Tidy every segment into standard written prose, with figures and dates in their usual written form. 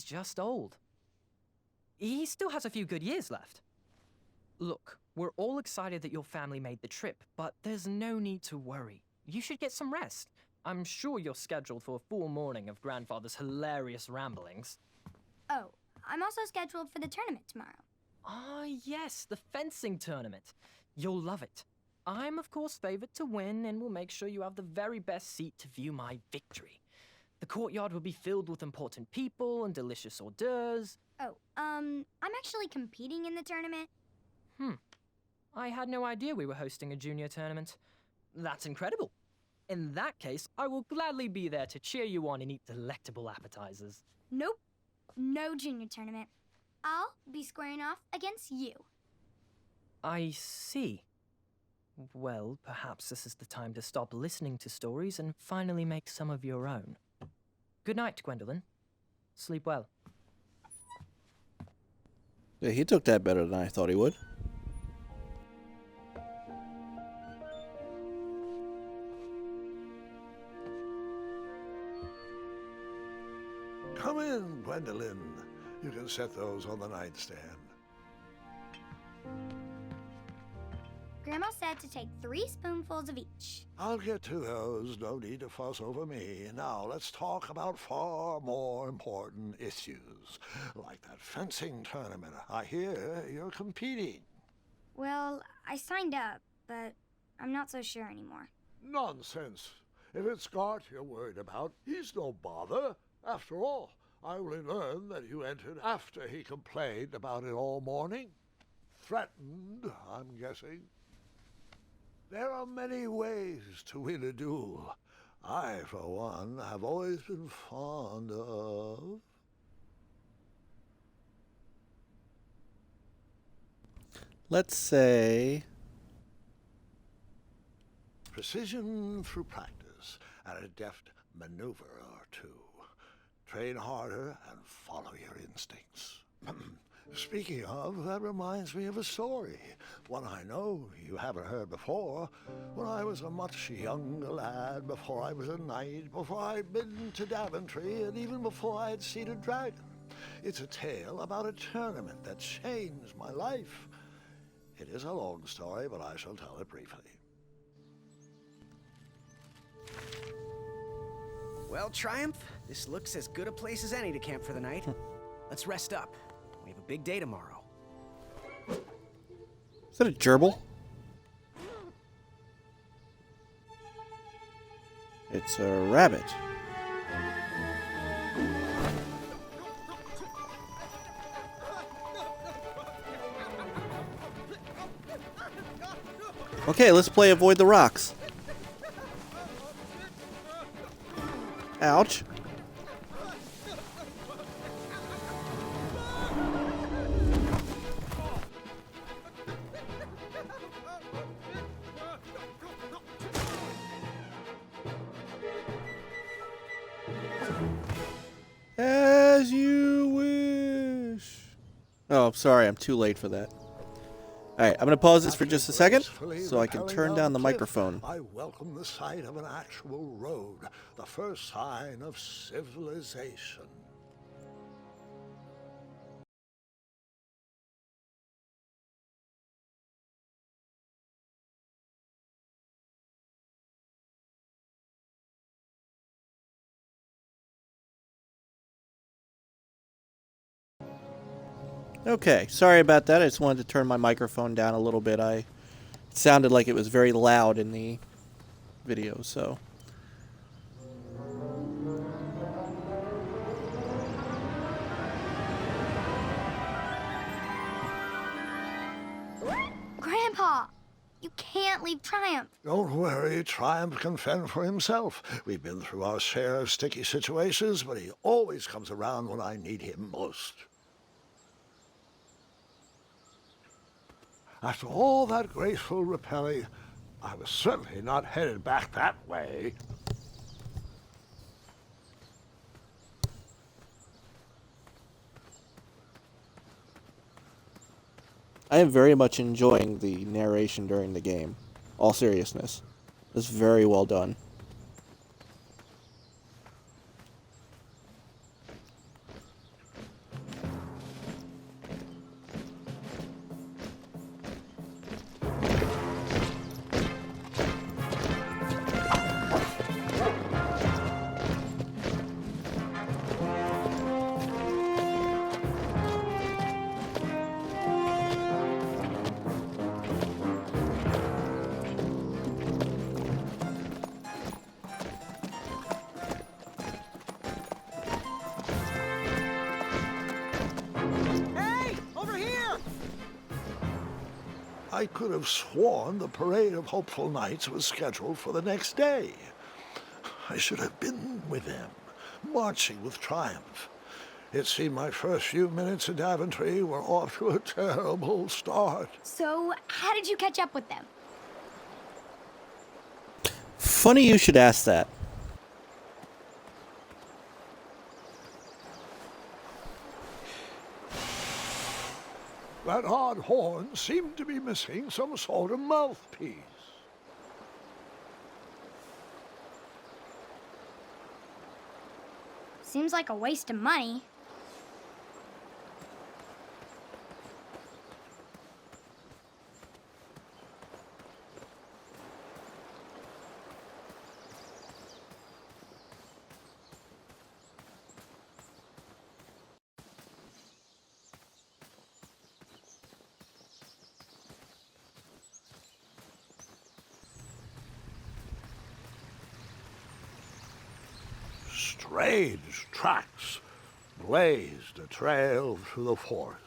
just old. He still has a few good years left. Look, we're all excited that your family made the trip, but there's no need to worry. You should get some rest. I'm sure you're scheduled for a full morning of Grandfather's hilarious ramblings. Oh, I'm also scheduled for the tournament tomorrow. Ah, yes, the fencing tournament. You'll love it. I'm, of course, favored to win and will make sure you have the very best seat to view my victory. The courtyard will be filled with important people and delicious hors d'oeuvres. Oh, I'm actually competing in the tournament. I had no idea we were hosting a junior tournament. That's incredible. In that case, I will gladly be there to cheer you on and eat delectable appetizers. Nope, no junior tournament. I'll be squaring off against you. I see. Well, perhaps this is the time to stop listening to stories and finally make some of your own. Good night, Gwendolyn. Sleep well. Yeah, he took that better than I thought he would. Come in, Gwendolyn. You can set those on the nightstand. Grandma said to take 3 spoonfuls of each. I'll get to those. No need to fuss over me. Now, let's talk about far more important issues, like that fencing tournament. I hear you're competing. Well, I signed up, but I'm not so sure anymore. Nonsense. If it's Scott you're worried about, he's no bother. After all, I only learned that you entered after he complained about it all morning. Threatened, I'm guessing. There are many ways to win a duel. I, for one, have always been fond of... Let's say... precision through practice and a deft maneuver or two. Train harder and follow your instincts. Speaking of, that reminds me of a story. One I know you haven't heard before. When I was a much younger lad, before I was a knight, before I'd been to Daventry, and even before I'd seen a dragon. It's a tale about a tournament that changed my life. It is a long story, but I shall tell it briefly. Well, Triumph, this looks as good a place as any to camp for the night. Let's rest up. We have a big day tomorrow. Is that a gerbil? It's a rabbit. Okay, let's play Avoid the Rocks. Ouch. As you wish. Oh, sorry, I'm too late for that. Alright, I'm going to pause this for just a second so I can turn down the microphone. I welcome the sight of an actual road, the first sign of civilization. Okay, sorry about that. I just wanted to turn my microphone down a little bit. It sounded like it was very loud in the video, so. Grandpa, you can't leave Triumph. Don't worry, Triumph can fend for himself. We've been through our share of sticky situations, but he always comes around when I need him most. After all that graceful rappelling, I was certainly not headed back that way. I am very much enjoying the narration during the game. All seriousness. It's very well done. I could have sworn the parade of hopeful knights was scheduled for the next day. I should have been with them, marching with triumph. It seemed my first few minutes in Daventry were off to a terrible start. So, how did you catch up with them? Funny you should ask that. That odd horn seemed to be missing some sort of mouthpiece. Seems like a waste of money. Strange tracks blazed a trail through the forest.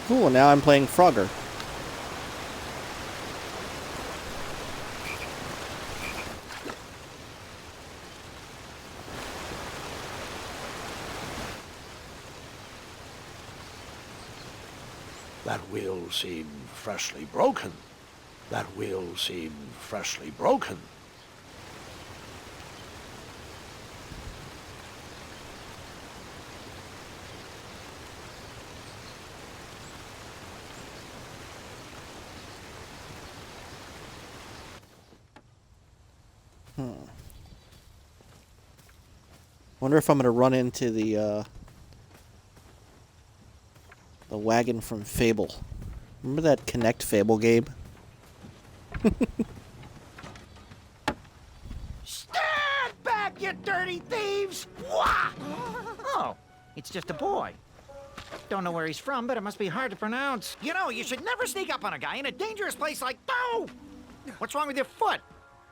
Cool, now I'm playing Frogger. That wheel seemed freshly broken. That wheel seemed freshly broken. Wonder if I'm gonna run into the wagon from Fable. Remember that Connect Fable game? Stand back, you dirty thieves! Wah! Oh, it's just a boy. Don't know where he's from, but it must be hard to pronounce. You know, you should never sneak up on a guy in a dangerous place like... Oh! What's wrong with your foot?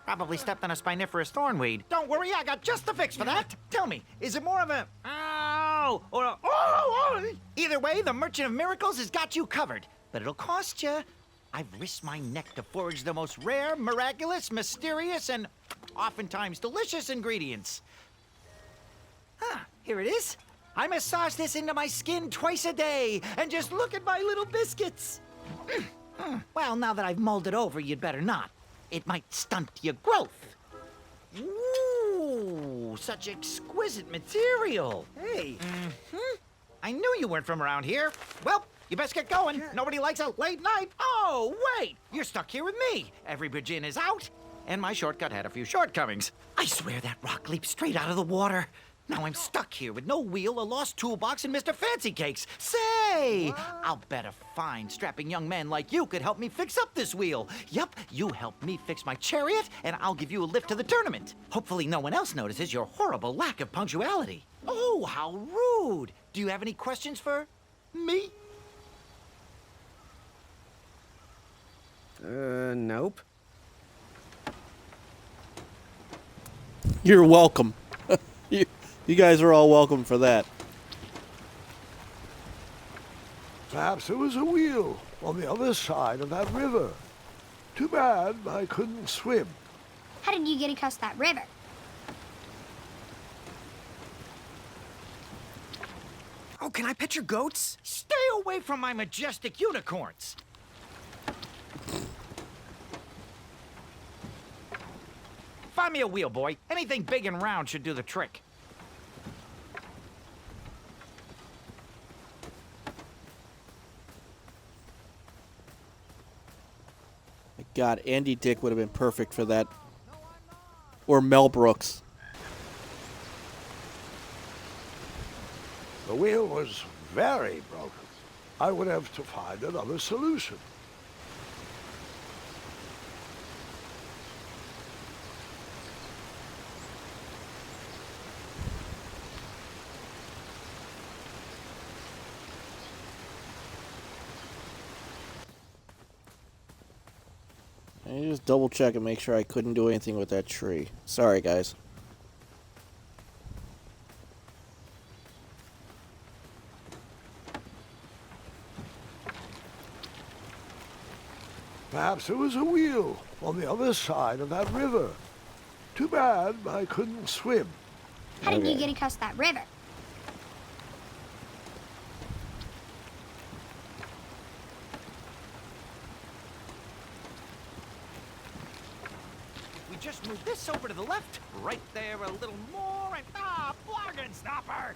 Probably stepped on a spiniferous thornweed. Don't worry, I got just the fix for that. Tell me, is it more of a... Ow! Or a... Oh! Either way, the Merchant of Miracles has got you covered. But it'll cost you. I've risked my neck to forage the most rare, miraculous, mysterious, and oftentimes delicious ingredients. Ah, here it is. I massage this into my skin twice a day, and just look at my little biscuits. Well, now that I've mulled it over, you'd better not. It might stunt your growth. Ooh, such exquisite material. Hey. I knew you weren't from around here. Well, you best get going. Nobody likes a late night. Oh, wait. You're stuck here with me. Every bridge in is out, and my shortcut had a few shortcomings. I swear that rock leaped straight out of the water. Now I'm stuck here with no wheel, a lost toolbox, and Mr. Fancy Cakes. Say, I'll bet a fine, strapping young man like you could help me fix up this wheel. Yup, you help me fix my chariot, and I'll give you a lift to the tournament. Hopefully no one else notices your horrible lack of punctuality. Oh, how rude. Do you have any questions for me? Nope. You're welcome. You guys are all welcome for that. Perhaps there was a wheel on the other side of that river. Too bad I couldn't swim. How did you get across that river? Oh, can I pet your goats? Stay away from my majestic unicorns. Find me a wheel, boy. Anything big and round should do the trick. My God, Andy Dick would have been perfect for that. Or Mel Brooks. The wheel was very broken. I would have to find another solution. I just double check and make sure I couldn't do anything with that tree. Sorry, guys. Perhaps there was a wheel on the other side of that river. Too bad I couldn't swim. How did you Okay. get across that river? If we just move this over to the left, right there a little more, and bargain stopper!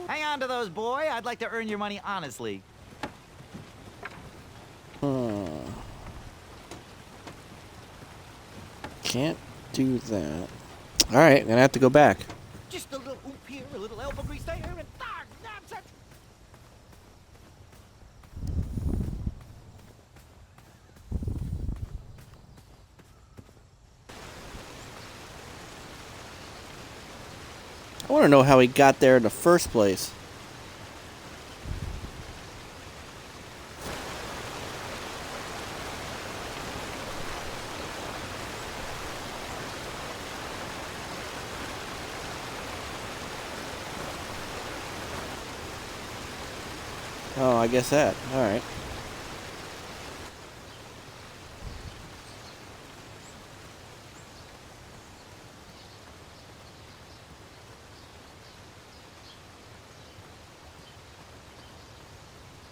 Hang on to those, boy. I'd like to earn your money honestly. Can't do that. Alright, I'm gonna have to go back. Just a little oop here, a little elbow grease there, and that's it. I want to know how he got there in the first place. Oh, I guess that. Alright.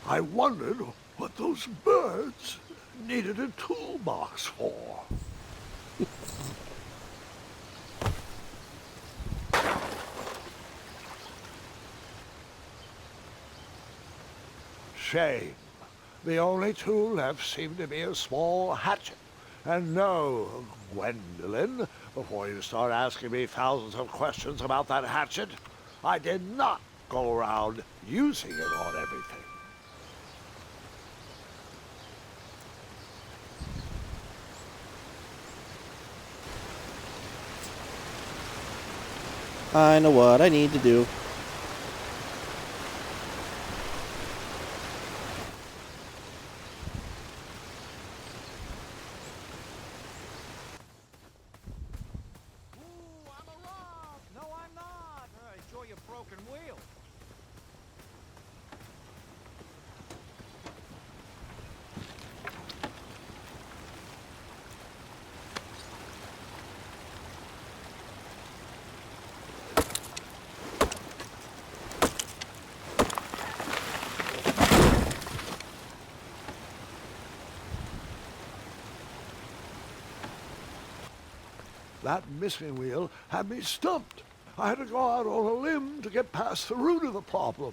I wondered what those birds needed a toolbox for. Shame. The only tool left seemed to be a small hatchet. And no, Gwendolyn, before you start asking me thousands of questions about that hatchet, I did not go around using it on everything. I know what I need to do. Ooh, I'm a rock. No, I'm not. Enjoy your broken wheel. That missing wheel had me stumped. I had to go out on a limb to get past the root of the problem.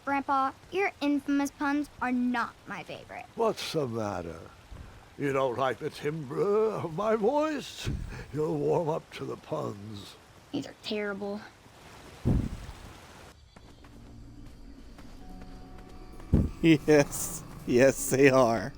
Grandpa, your infamous puns are not my favorite. What's the matter? You don't like the timbre of my voice? You'll warm up to the puns. These are terrible. Yes. Yes, they are.